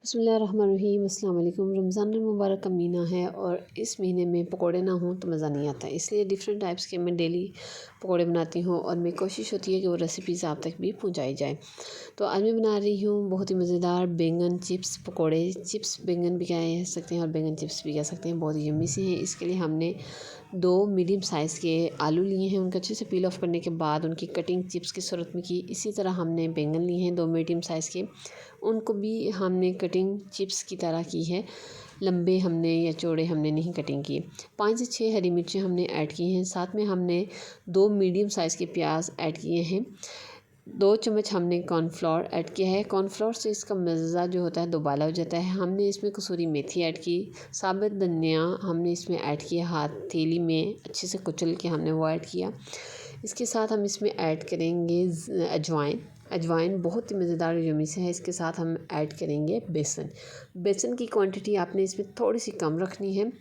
बिस्मिल्लाहिर्रहमानिर्रहीम। अस्सलाम वालेकुम। रमज़ान मुबारक का महीना है और इस महीने में पकोड़े ना हों तो मज़ा नहीं आता, इसलिए डिफरेंट टाइप्स के मैं डेली पकोड़े बनाती हूँ और मेरी कोशिश होती है कि वो रेसिपीज़ आप तक भी पहुँचाई जाए। तो आज मैं बना रही हूँ बहुत ही मज़ेदार बैंगन चिप्स पकोड़े। चिप्स बैंगन भी कह सकते हैं और बैंगन चिप्स भी कह सकते हैं, बहुत ही यम्मी से हैं। इसके लिए हमने 2 मीडियम साइज़ के आलू लिए हैं, उनको अच्छे से पील ऑफ करने के बाद उनकी कटिंग चिप्स की सूरत में की। इसी तरह हमने बैंगन लिए हैं 2 मीडियम साइज़ के, उनको भी हमने कटिंग चिप्स की तरह की है, लंबे हमने या चौड़े हमने नहीं कटिंग की। 5 से 6 हरी मिर्चें हमने ऐड की हैं, साथ में हमने 2 मीडियम साइज़ के प्याज ऐड किए हैं। 2 चम्मच हमने कॉर्नफ्लोर ऐड किया है। कॉर्नफ्लोर से इसका मज़ा जो होता है दोबाला हो जाता है। हमने इसमें कसूरी मेथी ऐड की, साबुत धनिया हमने इसमें ऐड किया, हथेली में अच्छे से कुचल के हमने वो ऐड किया। इसके साथ हम इसमें ऐड करेंगे अजवाइन। अजवाइन बहुत ही मज़ेदार यम्मी से है। इसके साथ हम ऐड करेंगे बेसन। बेसन की क्वांटिटी आपने इसमें थोड़ी सी कम रखनी है,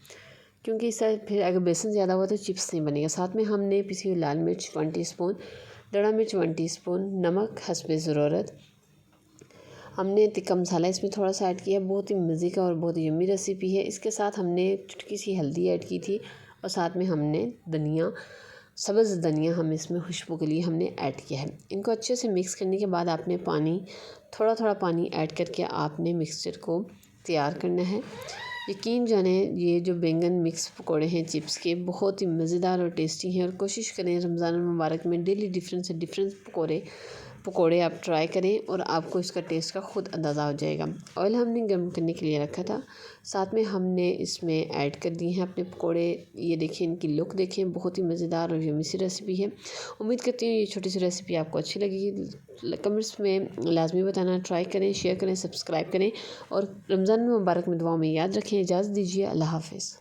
क्योंकि इससे फिर अगर बेसन ज़्यादा हुआ तो चिप्स नहीं बनेगा। साथ में हमने पिसी हुई लाल मिर्च 1 टीस्पून, दड़ा मिर्च 1 टीस्पून, नमक हस्बे ज़रूरत। हमने तिक्का मसाला इसमें थोड़ा सा ऐड किया। बहुत ही मज़े का और बहुत ही यम्मी रेसिपी है। इसके साथ हमने चुटकी सी हल्दी ऐड की थी और साथ में हमने धनिया, सब्ज़ धनिया हम इसमें खुशबू के लिए हमने ऐड किया है। इनको अच्छे से मिक्स करने के बाद आपने थोड़ा थोड़ा पानी ऐड करके आपने मिक्सचर को तैयार करना है। यकीन जाने ये जो बैंगन मिक्स पकोड़े हैं चिप्स के, बहुत ही मज़ेदार और टेस्टी हैं। और कोशिश करें रमज़ान मुबारक में डेली डिफरेंट से डिफरेंट पकोड़े आप ट्राई करें और आपको इसका टेस्ट का ख़ुद अंदाज़ा हो जाएगा। ऑयल हमने गर्म करने के लिए रखा था, साथ में हमने इसमें ऐड कर दिए हैं अपने पकोड़े। ये देखें, इनकी लुक देखें, बहुत ही मज़ेदार और यम्मी सी रेसिपी है। उम्मीद करती हूँ ये छोटी सी रेसिपी आपको अच्छी लगेगी। कमेंट्स में लाजमी बताना, ट्राई करें, शेयर करें, सब्सक्राइब करें और रमज़ान मुबारक में दुआओं में याद रखें। इजाज़त दीजिए, अल्लाह हाफ़िज़।